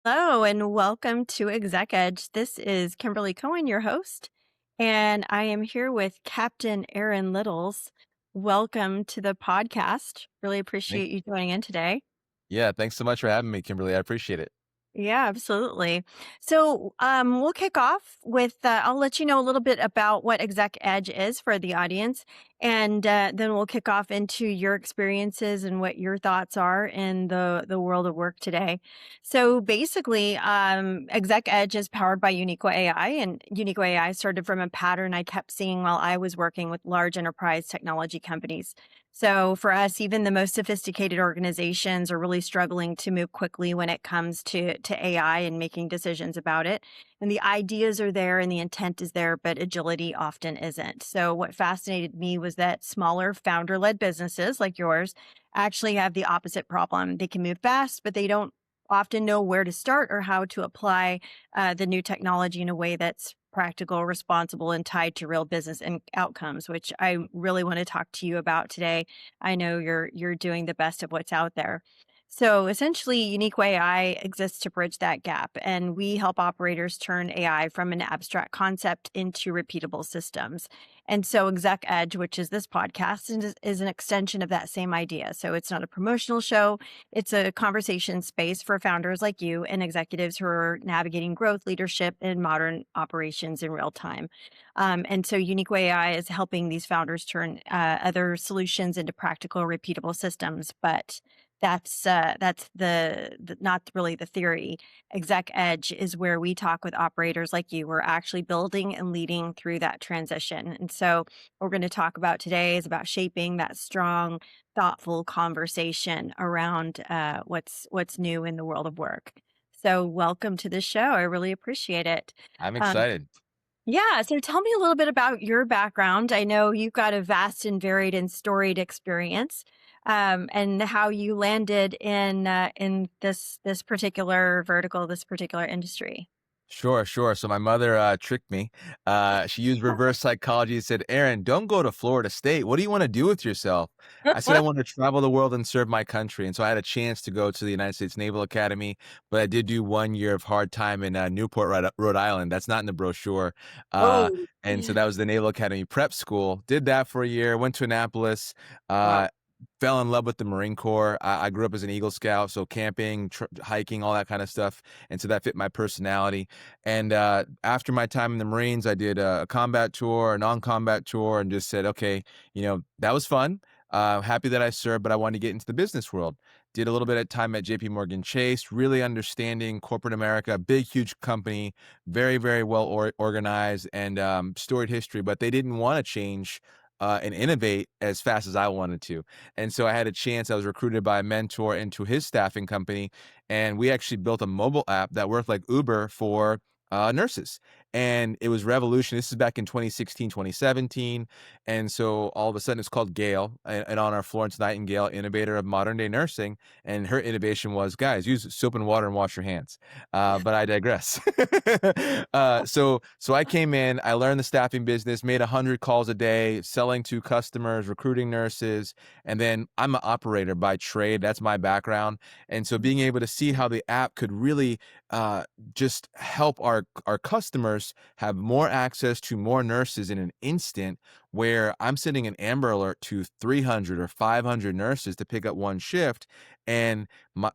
Hello and welcome to Exec Edge. This is Kimberly Cohen, your host, and I am here with Captain Aaron Littles. Welcome to the podcast. Really Thank appreciate you joining in today. Yeah, thanks so much for having me, Kimberly. I appreciate it. Yeah, absolutely. So we'll kick off with I'll let you know a little bit about what Exec Edge is for the audience, and then we'll kick off into your experiences and what your thoughts are in the world of work today. So basically, Exec Edge is powered by Uniqua AI, and Uniqua AI started from a pattern I kept seeing while I was working with large enterprise technology companies. So for us, even the most sophisticated organizations are really struggling to move quickly when it comes to AI and making decisions about it. And the ideas are there and the intent is there, but agility often isn't. So what fascinated me was that smaller founder-led businesses like yours actually have the opposite problem. They can move fast, but they don't often know where to start or how to apply the new technology in a way that's practical, responsible, and tied to real business and outcomes, which I really want to talk to you about today. I know you're doing the best of what's out there. So essentially, Unique AI exists to bridge that gap, and we help operators turn AI from an abstract concept into repeatable systems. And so, Exec Edge, which is this podcast, is an extension of that same idea. So it's not a promotional show; it's a conversation space for founders like you and executives who are navigating growth, leadership, and modern operations in real time. And so Unique AI is helping these founders turn other solutions into practical, repeatable systems. But that's the not really the theory. Exec Edge is where we talk with operators like you. We're actually building and leading through that transition. And so what we're going to talk about today is about shaping that strong, thoughtful conversation around what's new in the world of work. So welcome to the show. I really appreciate it. I'm Um, excited. yeah. So tell me a little bit about your background. I know you've got a vast and varied and storied experience, and how you landed in this particular vertical, this particular industry. Sure, sure. So my mother tricked me. She used reverse psychology and said, Aaron, don't go to Florida State. What do you want to do with yourself? I said, I want to travel the world and serve my country. And so I had a chance to go to the United States Naval Academy, but I did do 1 year of hard time in Newport, Rhode Island. That's not in the brochure. Uh, Oh, and so that was the Naval Academy prep school. Did that for a year, went to Annapolis. wow. Uh, Fell in love with the Marine Corps. I grew up as an Eagle Scout, so camping, hiking, all that kind of stuff. And so that fit my personality. And after my time in the Marines, I did a combat tour, a non-combat tour, and just said, okay, that was fun. Happy that I served, but I wanted to get into the business world. Did a little bit of time at JP Morgan Chase, really understanding corporate America, big, huge company, very, very well organized and storied history, but they didn't want to change and innovate as fast as I wanted to. And so I had a chance. I was recruited by a mentor into his staffing company, and we actually built a mobile app that worked like Uber for nurses. And it was revolution. This is back in 2016, 2017. And so all of a sudden it's called Gale, and on our Florence Nightingale, innovator of modern day nursing. And her innovation was, guys, use soap and water and wash your hands. But I digress. So I came in, I learned the staffing business, made 100 calls a day, selling to customers, recruiting nurses. And then I'm an operator by trade. That's my background. And so being able to see how the app could really just help our customers have more access to more nurses in an instant, where I'm sending an Amber Alert to 300 or 500 nurses to pick up one shift. And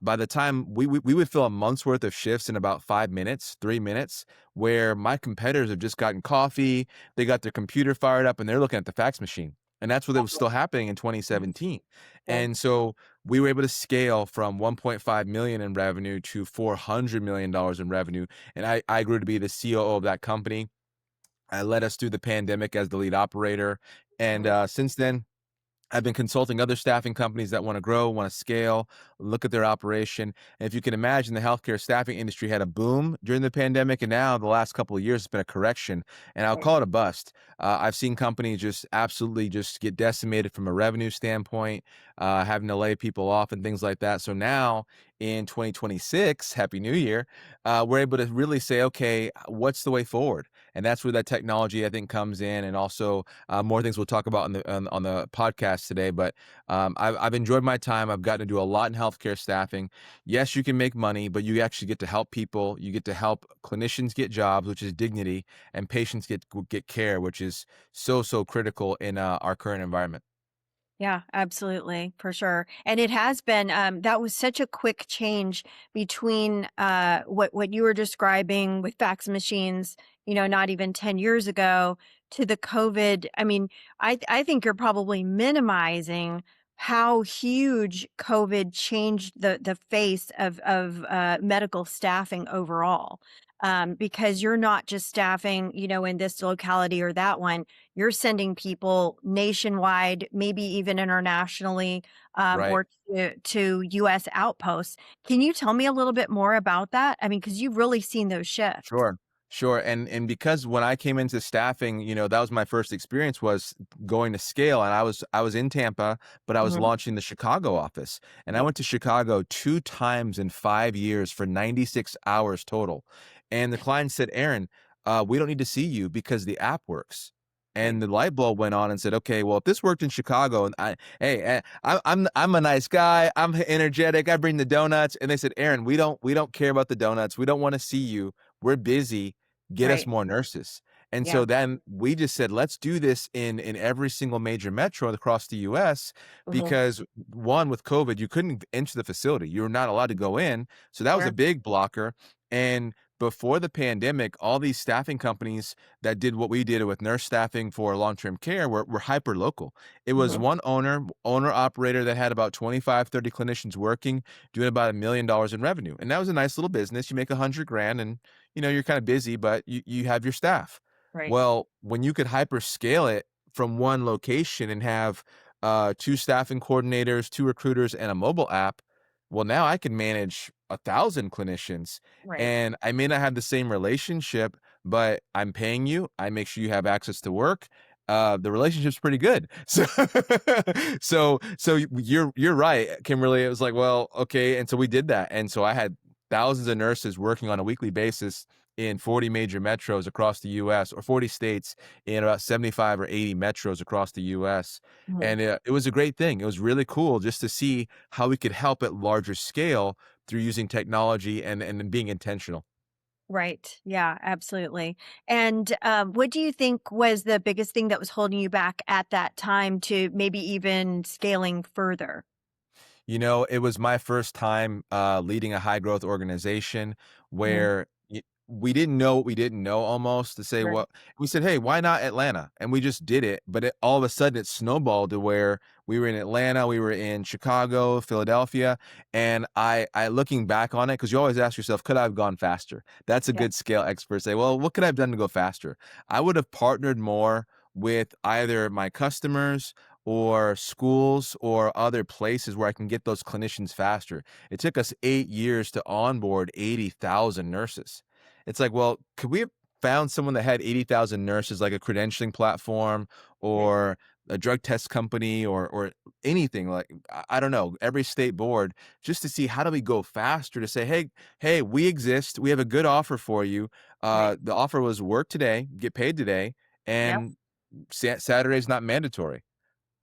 by the time we would fill a month's worth of shifts in about 5 minutes, 3 minutes, where my competitors have just gotten coffee, they got their computer fired up, and they're looking at the fax machine. And that's what was still happening in 2017. Yeah. And so we were able to scale from 1.5 million in revenue to $400 million in revenue. And I grew to be the COO of that company. I led us through the pandemic as the lead operator. And since then, I've been consulting other staffing companies that want to grow, want to scale, look at their operation. And if you can imagine, the healthcare staffing industry had a boom during the pandemic, and now the last couple of years, it's been a correction, and I'll call it a bust. I've seen companies just absolutely just get decimated from a revenue standpoint. having to lay people off and things like that. So now in 2026, Happy New Year, we're able to really say, okay, what's the way forward? And that's where that technology, I think, comes in, and also more things we'll talk about on the podcast today. But I've enjoyed my time. I've gotten to do a lot in healthcare staffing. Yes, you can make money, but you actually get to help people. You get to help clinicians get jobs, which is dignity, and patients get care, which is so critical in our current environment. Yeah, absolutely, for sure. And it has been that was such a quick change between what you were describing with fax machines, not even 10 years ago to the COVID. I mean, I think you're probably minimizing how huge COVID changed the face of medical staffing overall. Because you're not just staffing, in this locality or that one, you're sending people nationwide, maybe even internationally, Right. or to US outposts. Can you tell me a little bit more about that? I mean, because you've really seen those shifts. Sure. Sure. And because when I came into staffing, that was my first experience, was going to scale. And I was in Tampa, but I was Mhm. launching the Chicago office. And I Right, went to Chicago 2 times in 5 years for 96 hours total. And the client said, Aaron, we don't need to see you because the app works. right, And the light bulb went on and said, okay, well, if this worked in Chicago, and I'm a nice guy, I'm energetic, I bring the donuts, and they said, Aaron, we don't care about the donuts, we don't want to see you, we're busy, get us right. more nurses. And Yeah. so then we just said, let's do this in every single major metro across the US, Mhm. because one, with COVID, you couldn't enter the facility. You were not allowed to go in. So that was a Sure. big blocker. And before the pandemic, all these staffing companies that did what we did with nurse staffing for long-term care were hyper local. It was Mhm. one owner operator that had about 25, 30 clinicians working, doing about $1 million in revenue. And that was a nice little business. You make 100 grand, and you're kind of busy, but you have your staff. Right, Well, when you could hyper scale it from one location and have two staffing coordinators, two recruiters, and a mobile app, well, now I can manage 1,000 clinicians, right, and I may not have the same relationship, but I'm paying you. I make sure you have access to work. The relationship's pretty good. So you're right, Kimberly. It was like, well, okay, and so we did that, and so I had thousands of nurses working on a weekly basis in 40 major metros across the US, or 40 states in about 75 or 80 metros across the US. mhm. And it was a great thing. It was really cool just to see how we could help at larger scale through using technology and being intentional. Right. Yeah, absolutely. And what do you think was the biggest thing that was holding you back at that time to maybe even scaling further? It was my first time leading a high growth organization Mhm. where we didn't know what we didn't know, almost, to say Right. what we said, hey, why not Atlanta? And we just did it. But all of a sudden it snowballed to where we were in Atlanta, we were in Chicago, Philadelphia. And I looking back on it, because you always ask yourself, could I have gone faster? That's a Yeah. good scale expert say, well, what could I have done to go faster? I would have partnered more with either my customers or schools or other places where I can get those clinicians faster. It took us 8 years to onboard 80,000 nurses. It's like, well, could we have found someone that had 80,000 nurses, like a credentialing platform Right. or a drug test company, or anything, like I don't know, every state board, just to see how do we go faster, to say, hey, we exist, we have a good offer for you. Right. The offer was work today, get paid today, Yep. and Saturday's not mandatory.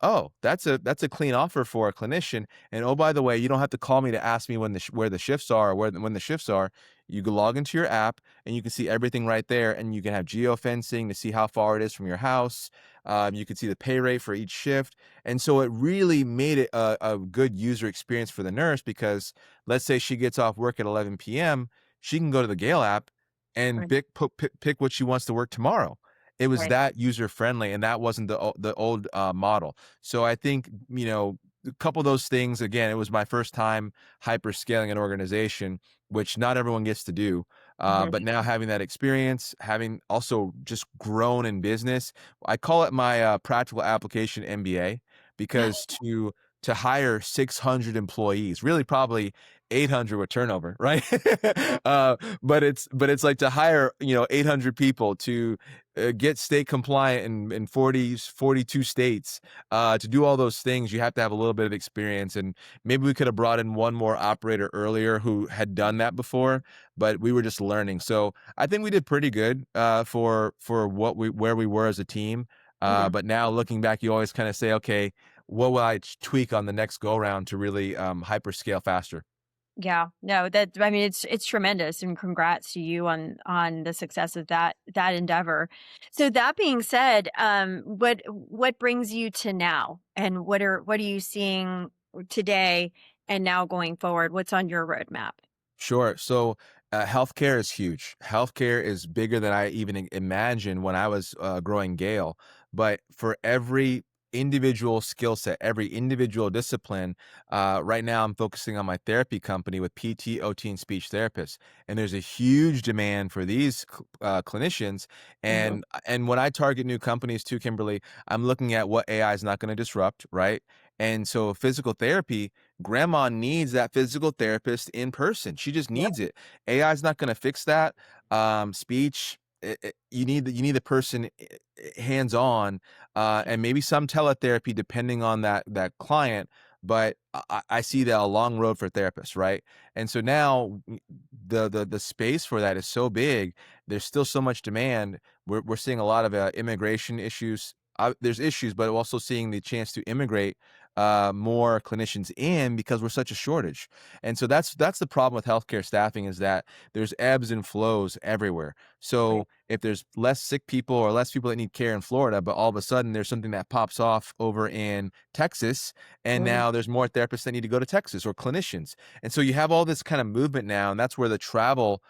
Oh, that's a clean offer for a clinician, and, oh, by the way, you don't have to call me to ask me where the shifts are, or when the shifts are. You can log into your app, and you can see everything right there, and you can have geofencing to see how far it is from your house. You can see the pay rate for each shift, and so it really made it a good user experience for the nurse, because let's say she gets off work at 11 p.m., she can go to the Gale app and Right. pick what she wants to work tomorrow. It was Right. that user friendly, and that wasn't the old model. So I think, a couple of those things. Again, it was my first time hyper scaling an organization, which not everyone gets to do. Mhm. But now having that experience, having also just grown in business, I call it my practical application MBA, because to hire 600 employees, really probably 800 with turnover, right? But it's like to hire 800 people to get state compliant in 42 states, to do all those things. You have to have a little bit of experience, and maybe we could have brought in one more operator earlier who had done that before, but we were just learning. So I think we did pretty good for where we were as a team. Mhm. But now looking back, you always kind of say, okay, what will I tweak on the next go around to really hyperscale faster? Yeah. No, that I mean it's tremendous, and congrats to you on the success of that endeavor. So that being said, what brings you to now, and what are you seeing today and now going forward? What's on your roadmap? Sure. So, healthcare is huge. Healthcare is bigger than I even imagined when I was growing Gale. But for every individual skill set, every individual discipline, right now I'm focusing on my therapy company with PT, OT, and speech therapists, and there's a huge demand for these clinicians. Hmm. And when I target new companies too, Kimberly, I'm looking at what AI is not going to disrupt, right? And so physical therapy, grandma needs that physical therapist in person. She just Yep. needs it. AI is not going to fix that. Speech, you need the person hands on, and maybe some teletherapy depending on that client. But I see that a long road for therapists, right? And so now the space for that is so big. There's still so much demand. We're seeing a lot of immigration issues. There's issues, but we're also seeing the chance to immigrate more clinicians in because we're such a shortage. And so that's the problem with healthcare staffing, is that there's ebbs and flows everywhere. Right. So if there's less sick people or less people that need care in Florida, but all of a sudden there's something that pops off over in Texas, and Mhm. now there's more therapists that need to go to Texas, or clinicians. And so you have all this kind of movement now, and that's where the travel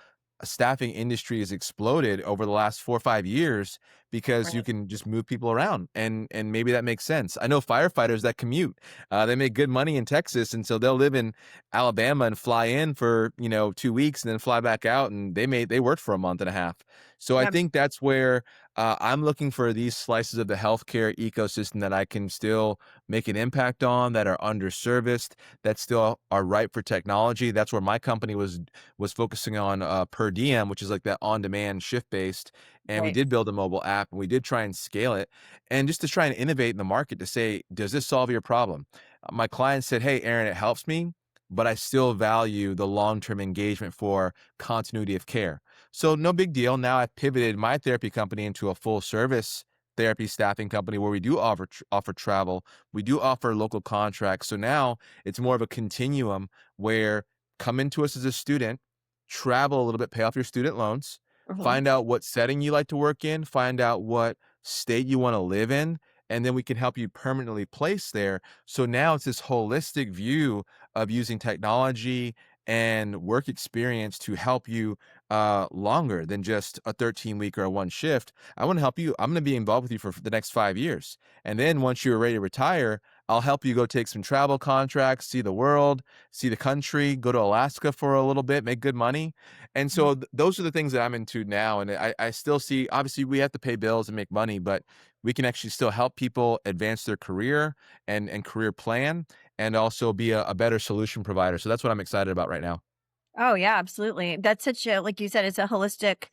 staffing industry has exploded over the last 4 or 5 years, because you Right. can just move people around, and maybe that makes sense. I know firefighters that commute. They make good money in Texas, and so they'll live in Alabama and fly in for 2 weeks and then fly back out, and they worked for a month and a half. So I Yeah. think that's where I'm looking for these slices of the healthcare ecosystem that I can still make an impact on, that are underserviced, that still are ripe for technology. That's where my company was focusing on per diem, which is like that on demand shift based. And we Right. did build a mobile app, and we did try and scale it, and just to try and innovate in the market to say, does this solve your problem? My client said, hey, Aaron, it helps me, but I still value the long term engagement for continuity of care. So, no big deal. Now I've pivoted my therapy company into a full service therapy staffing company where we do offer travel, we do offer local contracts. So now it's more of a continuum where come into us as a student, travel a little bit, pay off your student loans, Mhm. find out what setting you like to work in, find out what state you want to live in, and then we can help you permanently place there. So now it's this holistic view of using technology and work experience to help you longer than just a 13-week or a one shift. I want to help you. I'm going to be involved with you for the next 5 years. And then once you're ready to retire, I'll help you go take some travel contracts, see the world, see the country, go to Alaska for a little bit, make good money. And Mhm. so those are the things that I'm into now. And I still see, obviously, we have to pay bills and make money, but we can actually still help people advance their career and career plan, and also be a better solution provider. So that's what I'm excited about right now. Oh yeah, absolutely. That's such a, like you said, it's a holistic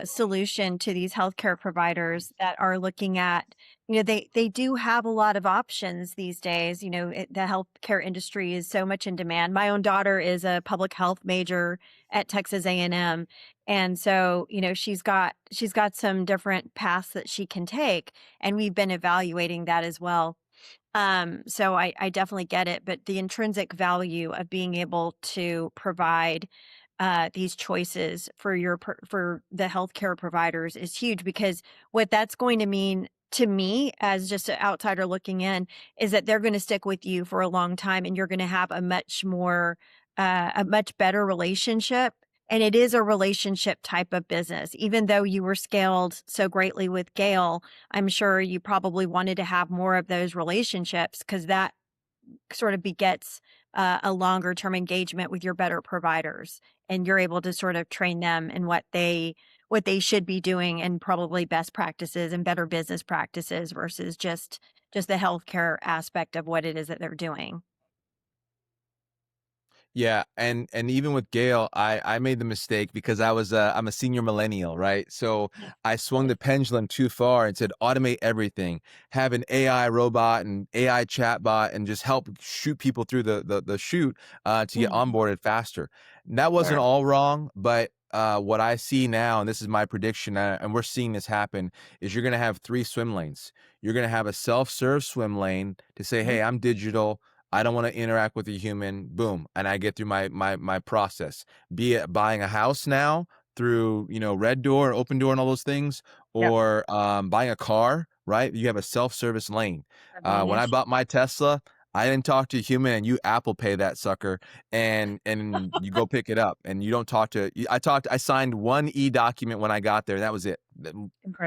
solution to these healthcare providers that are looking at, they do have a lot of options these days. The healthcare industry is so much in demand. My own daughter is a public health major at Texas A&M, and so she's got some different paths that she can take, and we've been evaluating that as well. So I definitely get it, but the intrinsic value of being able to provide these choices for for the healthcare providers is huge, because what that's going to mean to me as just an outsider looking in is that they're going to stick with you for a long time, and you're going to have a much better relationship. And it is a relationship type of business. Even though you were scaled so greatly with Gale, I'm sure you probably wanted to have more of those relationships, because that sort of begets a longer term engagement with your better providers, and you're able to sort of train them in what they should be doing, and probably best practices and better business practices versus just the healthcare aspect of what it is that they're doing. Yeah, and even with Gail, I made the mistake because I'm a senior millennial, right? So Yeah. I swung the pendulum too far and said automate everything, have an AI robot and AI chatbot, and just help shoot people through the chute to get Mhm. onboarded faster. And that wasn't Sure. all wrong, but what I see now, and this is my prediction, and we're seeing this happen, is you're going to have three swim lanes. You're going to have a self-serve swim lane to say, Mhm. "Hey, I'm digital. I don't want to interact with a human." Boom, and I get through my process. Be it buying a house now through Red Door, Open Door, and all those things, Yep. or buying a car. Right, you have a self-service lane. When I Advantage. bought my Tesla, I didn't talk to a human, and you Apple Pay that sucker, and you go pick it up, and you don't talk to. I signed one document when I got there. That was it.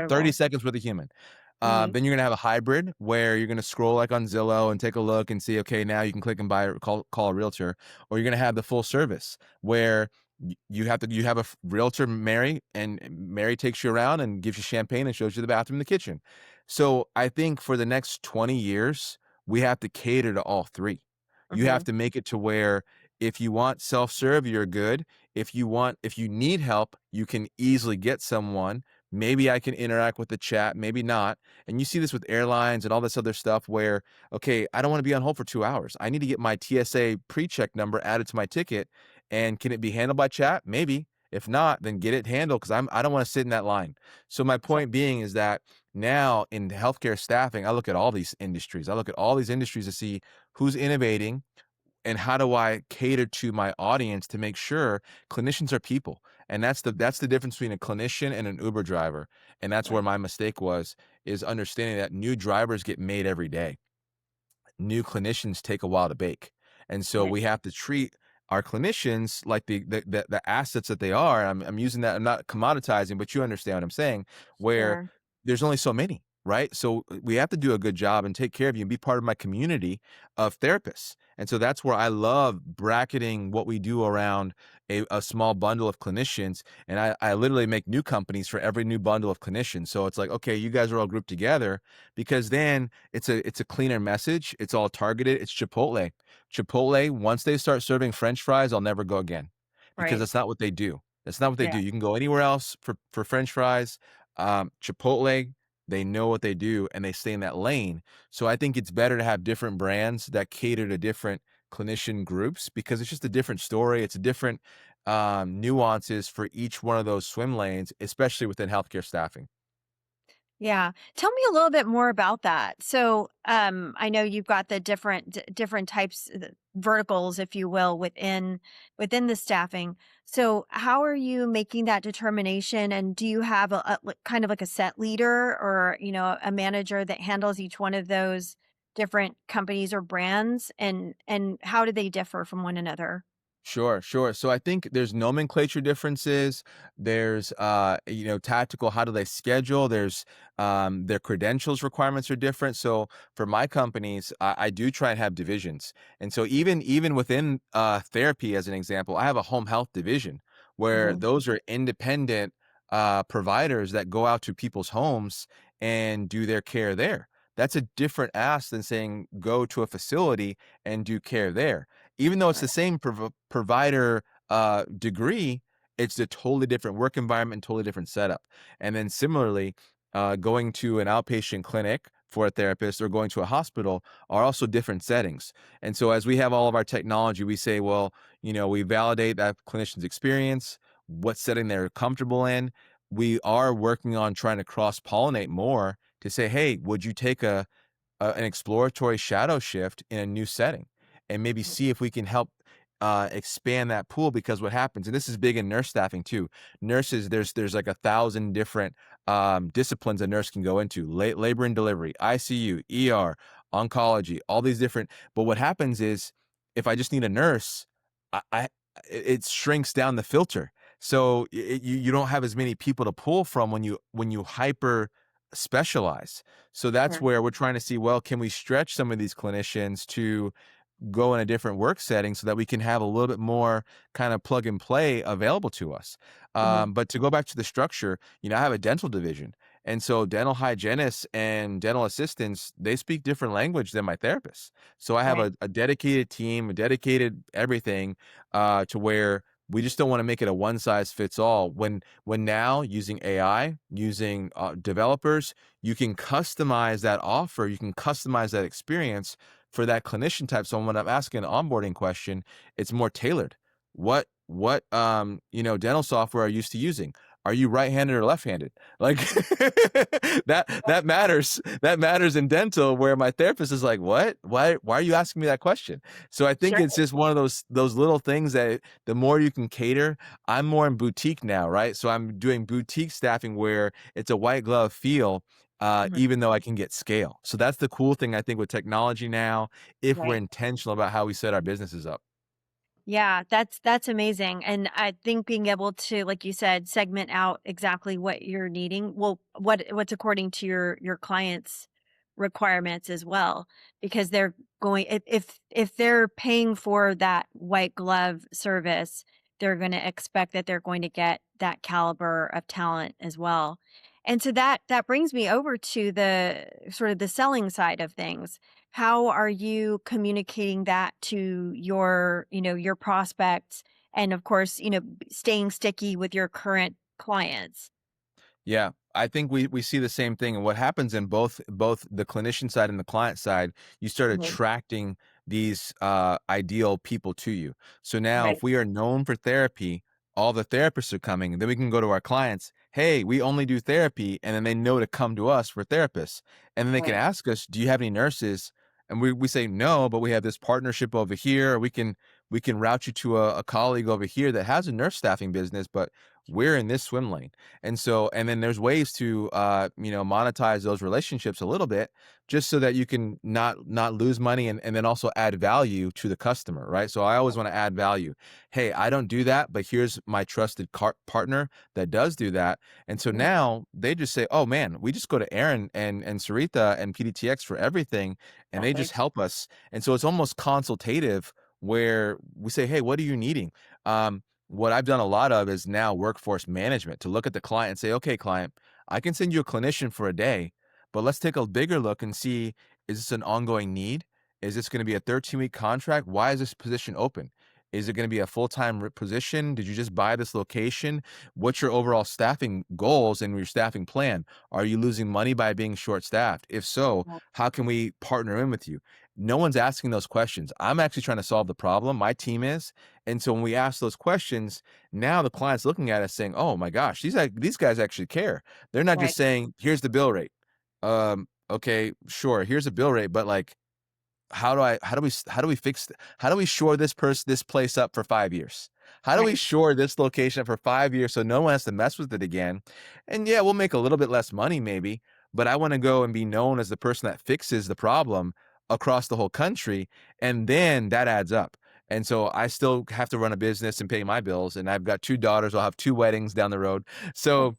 30 Incredible. seconds with a human. Mhm. Then you're gonna have a hybrid where you're gonna scroll like on Zillow and take a look and see, okay, now you can click and buy or call a realtor, or you're gonna have the full service where you have a realtor, Mary, and Mary takes you around and gives you champagne and shows you the bathroom and the kitchen. So I think for the next 20 years, we have to cater to all three. You have Mhm. to make it to where if you want self-serve, you're good. If you need help, you can easily get someone. Maybe I can interact with the chat, maybe not. And you see this with airlines and all this other stuff where, okay, I don't want to be on hold for 2 hours. I need to get my TSA pre-check number added to my ticket. And can it be handled by chat? Maybe. If not, then get it handled because I don't want to sit in that line. So my Sure. point being is that now in healthcare staffing, I look at all these industries. I look at all these industries to see who's innovating, and how do I cater to my audience to make sure clinicians are people. And that's the difference between a clinician and an Uber driver. And that's where Right. my mistake was, is understanding that new drivers get made every day. New clinicians take a while to bake. And so Right. we have to treat our clinicians like the assets that they are. I'm using that, I'm not commoditizing, but you understand what I'm saying, where Sure. there's only so many, right? So we have to do a good job and take care of you and be part of my community of therapists. And so that's where I love bracketing what we do around a small bundle of clinicians. And I literally make new companies for every new bundle of clinicians. So it's like, okay, you guys are all grouped together because then it's a cleaner message. It's all targeted. It's Chipotle. Chipotle, once they start serving French fries, I'll never go again because Right. that's not what they do. That's not what they Yeah. do. You can go anywhere else for French fries. Chipotle, they know what they do and they stay in that lane. So I think it's better to have different brands that cater to different clinician groups because it's just a different story. It's a different nuances for each one of those swim lanes, especially within healthcare staffing. Yeah. Tell me a little bit more about that. So, I know you've got the different types, verticals, if you will, within the staffing. So, how are you making that determination? And do you have like, kind of like a set leader or a manager that handles each one of those different companies or brands? And how do they differ from one another? Sure, sure. So I think there's nomenclature differences. There's tactical, how do they schedule? There's their credentials requirements are different. So for my companies, I do try and have divisions. And so even within therapy, as an example, I have a home health division where Hmm. those are independent providers that go out to people's homes and do their care there. That's a different ask than saying go to a facility and do care there. Even though it's the Right. same provider degree, it's a totally different work environment, totally different setup. And then similarly, going to an outpatient clinic for a therapist or going to a hospital are also different settings. And so as we have all of our technology, we say, well, we validate that clinician's experience, what setting they're comfortable in. We are working on trying to cross pollinate more to say, hey, would you take an exploratory shadow shift in a new setting and maybe see if we can help expand that pool, because what happens, and this is big in nurse staffing too. Nurses, there's like 1,000 different disciplines a nurse can go into: labor and delivery, ICU, ER, oncology, all these different. But what happens is, if I just need a nurse, I it shrinks down the filter. So you don't have as many people to pull from when you hyper specialize. So that's Sure. where we're trying to see, well, can we stretch some of these clinicians to go in a different work setting so that we can have a little bit more kind of plug and play available to us. Hmm. But to go back to the structure, I have a dental division. And so dental hygienists and dental assistants, they speak different language than my therapists. So I have Right. a dedicated team, a dedicated everything, to where we just don't want to make it a one size fits all. When now using AI, using developers, you can customize that offer, you can customize that experience for that clinician type. So when I'm asking an onboarding question, it's more tailored. What dental software are you used to using? Are you right-handed or left-handed? Like that matters. That matters in dental where my therapist is like, "What? Why are you asking me that question?" So I think Sure. it's just one of those little things that the more you can cater. I'm more in boutique now, right? So I'm doing boutique staffing where it's a white glove feel, Mhm. even though I can get scale. So that's the cool thing I think with technology now, if we're Right. intentional about how we set our businesses up. Yeah, that's amazing, and I think being able to, like you said, segment out exactly what you're needing, well, what's according to your clients' requirements as well, because they're going if they're paying for that white glove service, they're gonna expect that they're going to get that caliber of talent as well. And so that brings me over to the sort of the selling side of things. How are you communicating that to your prospects and of course, staying sticky with your current clients? Yeah, I think we see the same thing, and what happens in both the clinician side and the client side, you start Mhm. attracting these ideal people to you. So now, Right, if we are known for therapy, all the therapists are coming. Then we can go to our clients. Hey, we only do therapy, and then they know to come to us for therapists. And then they can right, ask us, "Do you have any nurses?" And we say no, but we have this partnership over here. We can route you to a colleague over here that has a nurse staffing business, but we're in this swim lane. And then there's ways to monetize those relationships a little bit just so that you can not lose money and then also add value to the customer, right? So I always want to add value. Hey, I don't do that, but here's my trusted partner that does do that. And so mhm, now they just say, "Oh man, we just go to Aaron and Sarita and PDTX for everything, and they just exactly. help us." And so it's almost consultative where we say, "Hey, what are you needing?" What I've done a lot of is now workforce management to look at the client and say, okay, client, I can send you a clinician for a day, but let's take a bigger look and see, is this an ongoing need? Is this going to be a 13-week contract? Why is this position open? Is it going to be a full-time position? Did you just buy this location? What's your overall staffing goals and your staffing plan? Are you losing money by being short-staffed? If so, Right, how can we partner in with you? No one's asking those questions. I'm actually trying to solve the problem. My team is. And so when we ask those questions, now the client's looking at us saying, "Oh my gosh, these guys actually care." They're not just right, saying, "Here's the bill rate." Okay, sure, here's a bill rate, but like, how do we shore this place up for 5 years? How do we right, shore this location up for 5 years so no one has to mess with it again? And yeah, we'll make a little bit less money maybe, but I want to go and be known as the person that fixes the problem across the whole country, and then that adds up. And so I still have to run a business and pay my bills, and I've got 2 daughters, I'll have 2 weddings down the road. So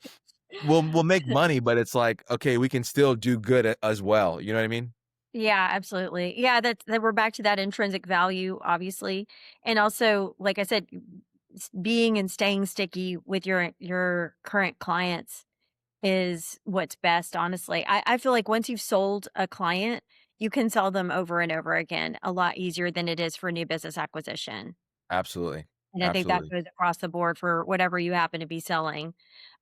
we'll make money, but it's like, okay, we can still do good as well. You know what I mean? Yeah, absolutely. Yeah, that we're back to that intrinsic value, obviously. And also, like I said, being and staying sticky with your current clients is what's best, honestly. I feel like once you've sold a client, you can sell them over and over again a lot easier than it is for new business acquisition. Absolutely. And I think that Absolutely. goes across the board for whatever you happen to be selling.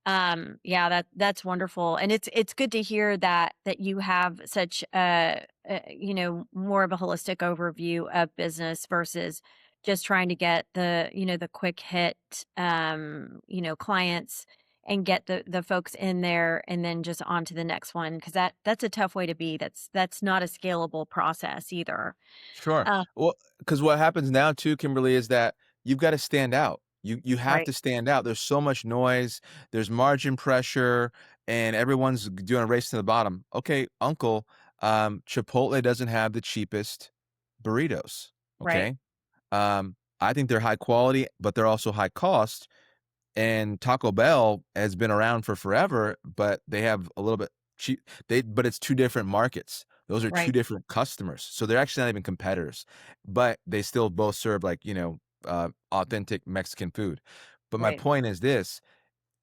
Yeah, that's wonderful, and it's good to hear that you have such more of a holistic overview of business versus just trying to get the quick hit, clients and get the folks in there and then just on to the next one because that's a tough way to be. That's not a scalable process either. Sure. Uh, Well, because what happens now too, Kimberly, is that you've got to stand out. You have right, to stand out. There's so much noise, there's margin pressure, and everyone's doing a race to the bottom. Okay, uncle, Chipotle doesn't have the cheapest burritos. right, Okay. I think they're high quality, but they're also high cost. And Taco Bell has been around for forever, but they have a little bit cheap but it's 2 different markets. Those are 2 right, different customers, so they're actually not even competitors, but they still both serve, like, authentic Mexican food. But my right. point is this,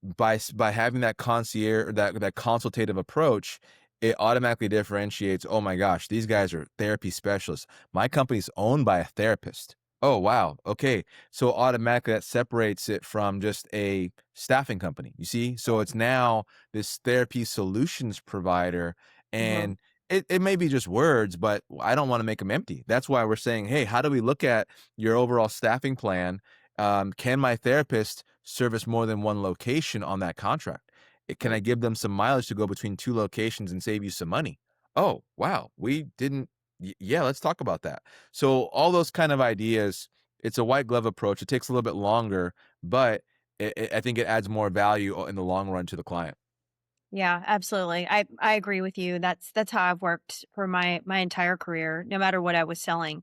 by having that concierge, that consultative approach, it automatically differentiates, "Oh my gosh, these guys are therapy specialists. My company's owned by a therapist. Oh, wow. Okay." So automatically that separates it from just a staffing company, you see? So it's now this therapy solutions provider, Mhm. and it may be just words, but I don't wanna make them empty. That's why we're saying, "Hey, how do we look at your overall staffing plan? Can my therapist service more than one location on that contract? Can I Right. give them some mileage to go between two locations and save you some money? Oh, wow. We didn't. Yeah, let's talk about that. So, all those kind of ideas, it's a white glove approach. It takes a little bit longer, but I think it adds more value in the long run to the client. Yeah, absolutely. I agree with you. That's how I've worked for my entire career, no matter what I was selling.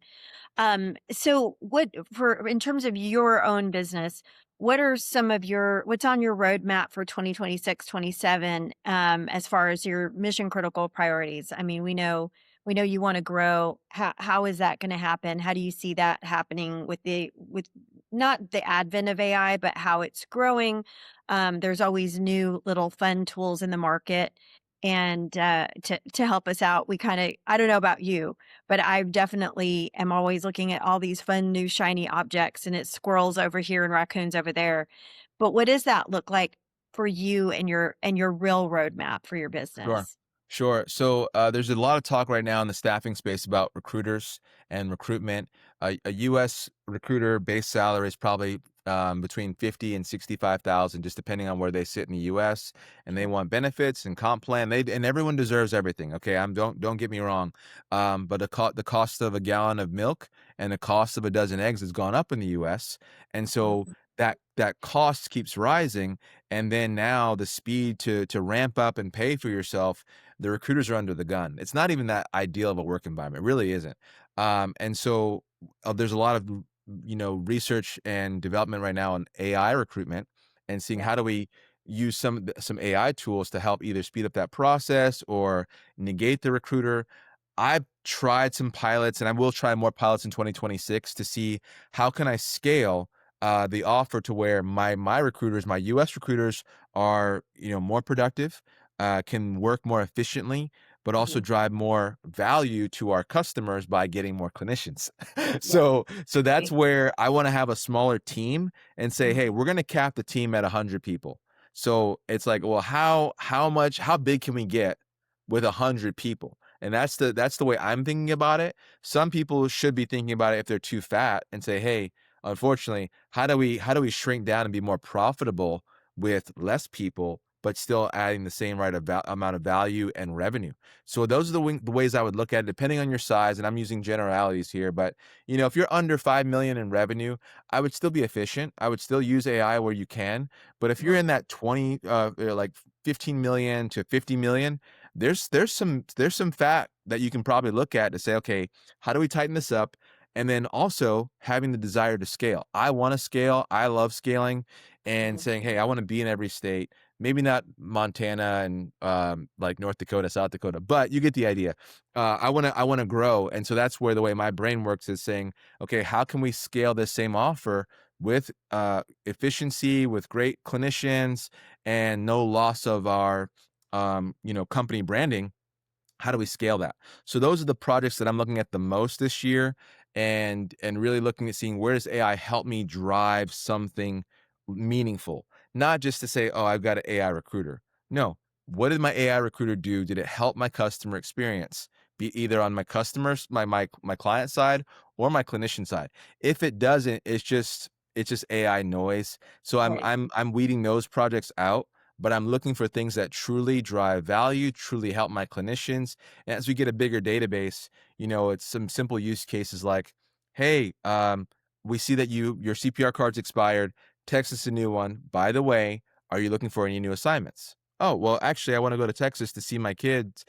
So what for in terms of your own business, what are some of what's on your roadmap for 2026, 27, as far as your mission critical priorities? I mean, we know you want to grow. How is that going to happen? How do you see that happening with not the advent of AI, but how it's growing? There's always new little fun tools in the market. And to help us out, we kind of I don't know about you, but I definitely am always looking at all these fun new shiny objects and it's squirrels over here and raccoons over there. But what does that look like for you and your real roadmap for your Sure. business? Sure. So there's a lot of talk right now in the staffing space about recruiters and recruitment. A U.S. recruiter base salary is probably between 50 and 65,000, just depending on where they sit in the U.S. And they Sure. want benefits and comp plan. And everyone deserves everything. Okay, don't get me wrong. But the cost of a gallon of milk and the cost of a dozen eggs has gone up in the U.S. And so Mhm. that cost keeps rising, and then now the speed to ramp up and pay for yourself, the recruiters are under the gun. It's not even that ideal of a work environment. It really isn't. And so there's a lot of research and development right now on AI recruitment and seeing Yeah. how do we use some AI tools to help either speed up that process or negate the recruiter. I've tried some pilots, and I will try more pilots in 2026 to see how can I scale the offer to where my recruiters, my U.S. recruiters, are more productive, can work more efficiently, but also Mhm. drive more value to our customers by getting more clinicians. Yeah. So that's Right. where I want to have a smaller team and say, Mhm. hey, we're going to cap the team at 100 people. So it's like, well, how big can we get with 100 people? And that's the way I'm thinking about it. Some people should be thinking about it if they're too fat and say, hey, unfortunately, how do we shrink down and be more profitable with less people, but still adding the same amount of value and revenue? So those are the ways I would look at it, depending on your size. And I'm using generalities here, but if you're under 5 million in revenue, I would still be efficient. I would still use AI where you can. But if you're Mhm. in that 15 million to 50 million, there's some fat that you can probably look at to say, okay, how do we tighten this up? And then also having the desire to scale. I want to scale. I love scaling and Mhm. saying, hey, I want to be in every state. Maybe not Montana and like North Dakota, South Dakota, but you get the idea. I want to grow, and so that's where the way my brain works is saying, okay, how can we scale this same offer with efficiency, with great clinicians, and no loss of our company branding? How do we scale that? So those are the projects that I'm looking at the most this year, and really looking at seeing where does AI help me drive something meaningful, not just to say, oh, I've got an AI recruiter. No, what did my AI recruiter do? Did it help my customer experience, be either on my customers, my client side, or my clinician side? If it doesn't, it's just AI noise. So i'm Right. i'm i'm weeding those projects out, but I'm looking for things that truly drive value, truly help my clinicians. And as we get a bigger database, it's some simple use cases like, hey, we see that your CPR card's expired. Text us a new one. By the way, are you looking for any new assignments? Oh, well, actually, I want to go to Texas to see my kids,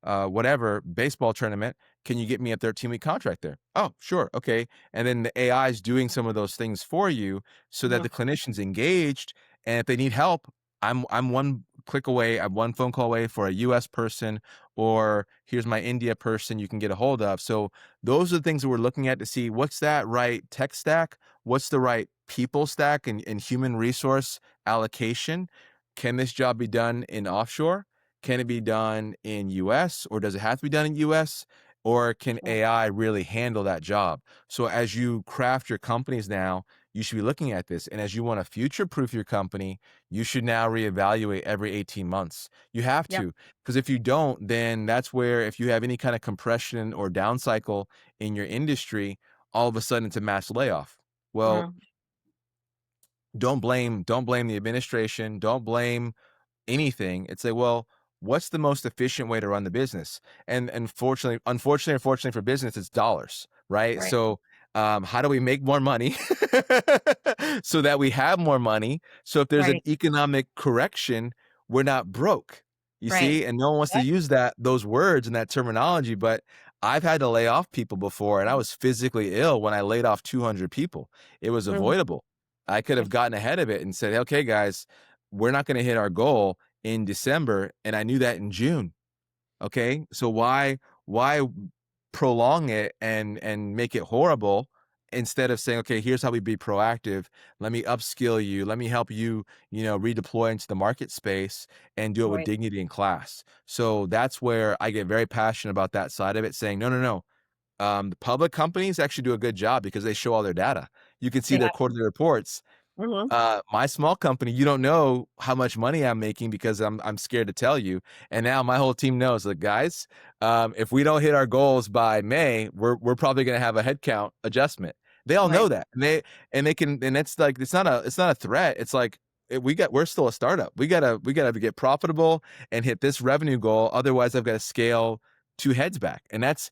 whatever baseball tournament. Can you get me a 13-week contract there? Oh, sure. Okay. And then the AI is doing some of those things for you so that Mhm. the clinician's engaged, and if they need help, I'm one click away, I'm one phone call away for a US person, or here's my India person you can get a hold of. So those are the things that we're looking at to see what's that right tech stack, what's the right people stack and human resource allocation. Can this job be done in offshore? Can it be done in US, or does it have to be done in US? Or can Right. AI really handle that job? So as you craft your companies now, you should be looking at this. And as you want to future proof your company, you should now reevaluate every 18 months. You have Yep. to, because if you don't, then that's where if you have any kind of compression or down cycle in your industry, all of a sudden it's a mass layoff. Well, Mm. don't blame the administration, don't blame anything. It's like, well, what's the most efficient way to run the business? And unfortunately, or fortunately for business, it's dollars, right? Right. So, how do we make more money so that we have more money? So if there's an Right. economic correction, we're not broke. You Right. see, and no one wants to Yep. use those words and that terminology, but I've had to lay off people before, and I was physically ill when I laid off 200 people. It was Mm. avoidable. I could have gotten ahead of it and said, okay, guys, we're not going to hit our goal in December, and I knew that in June. Okay, so why prolong it and make it horrible instead of saying, okay, here's how we be proactive. Let me upskill you. Let me help you, redeploy into the market space and do it with Right. dignity and class. So that's where I get very passionate about that side of it, saying, no, no, no. The public companies actually do a good job because they show all their data. You can see Yeah. their quarterly reports. Mhm. My small company, you don't know how much money I'm making because I'm scared to tell you. And now my whole team knows, like, guys, if we don't hit our goals by May, we're probably gonna have a headcount adjustment. They all know Right. that. And they can, and it's like it's not a threat. It's like we're still a startup. We gotta get profitable and hit this revenue goal. Otherwise, I've got to scale two heads back. And that's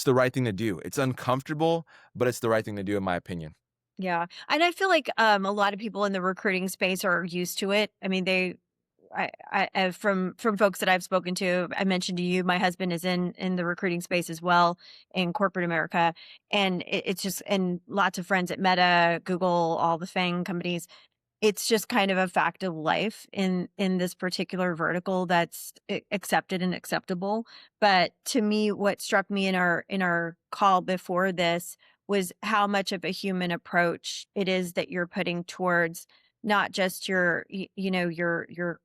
the right thing to do. It's uncomfortable, but it's the right thing to do, in my opinion. Yeah. And I feel like a lot of people in the recruiting space are used to it. I mean, from folks that I've spoken to, I mentioned to you, my husband is in the recruiting space as well in corporate America, and it's just and lots of friends at Meta, Google, all the FANG companies. It's just kind of a fact of life in this particular vertical that's accepted and acceptable. But to me, what struck me in our call before this was how much of a human approach it is that you're putting towards not just your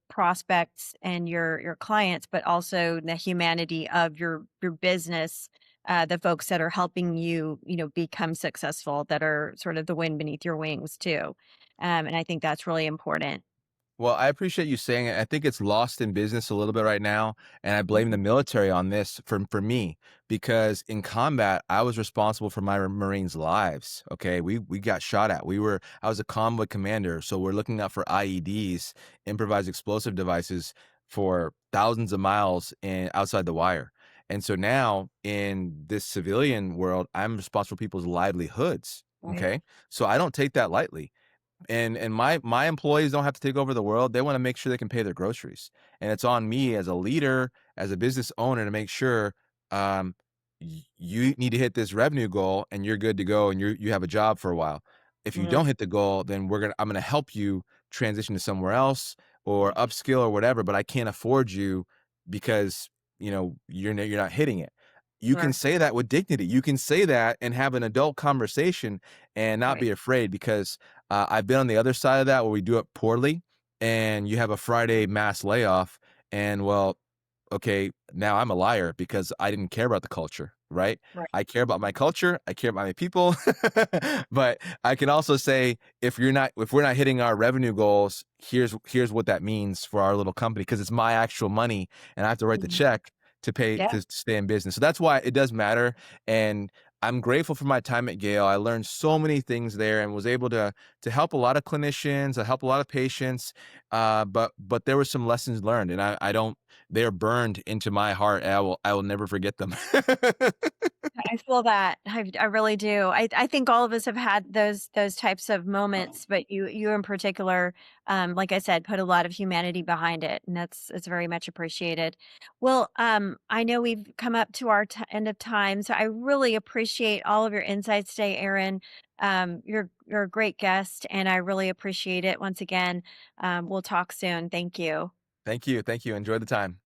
prospects and your clients, but also the humanity of your business, the folks that are helping you, become successful, that are sort of the wind beneath your wings too. And I think that's really important. Well, I appreciate you saying it. I think it's lost in business a little bit right now, and I blame the Mhm. military on this for me because in combat, I was responsible for my Marines' lives. Okay, we got shot at. I was a convoy commander, so we're looking out for IEDs, improvised explosive devices, for thousands of miles in outside the wire. And so now in this civilian world, I'm responsible for people's livelihoods. Right. Okay, so I don't take that lightly, and my employees don't have to take over the world. They wanna make sure they can pay their groceries, and it's on me as a leader, as a business owner to make sure, um, you need to hit this revenue goal, and you're good to go, and you have a job for a while. If you Mhm. don't hit the goal, then I'm gonna help you transition to somewhere else or upskill or whatever, but I can't afford you because, you're not hitting it. You can Sure. say that with dignity. You can say that and have an adult conversation and not Right. be afraid because I've been on the other side of that where we do it poorly and you have a Friday mass layoff. And well, okay, now I'm a liar because I didn't care about the culture, right? Right. I care about my culture, I care about my people. But I can also say if we're not hitting our revenue goals, here's what that means for our little company because it's my actual money and I have to write the Mhm. check to pay Yeah. to stay in business. So that's why it does matter. And I'm grateful for my time at Gale. I learned so many things there and was able to help a lot of clinicians, I help a lot of patients. But there were some lessons learned, and I don't. They're burned into my heart. And I will never forget them. I feel that. I really do. I think all of us have had those types of moments, but you in particular, like I said, put a lot of humanity behind it, and it's very much appreciated. Well, I know we've come up to our end of time, so I really appreciate all of your insights today, Aaron. You're a great guest, and I really appreciate it. Once again, we'll talk soon. Thank you. Thank you. Thank you. Enjoy the time.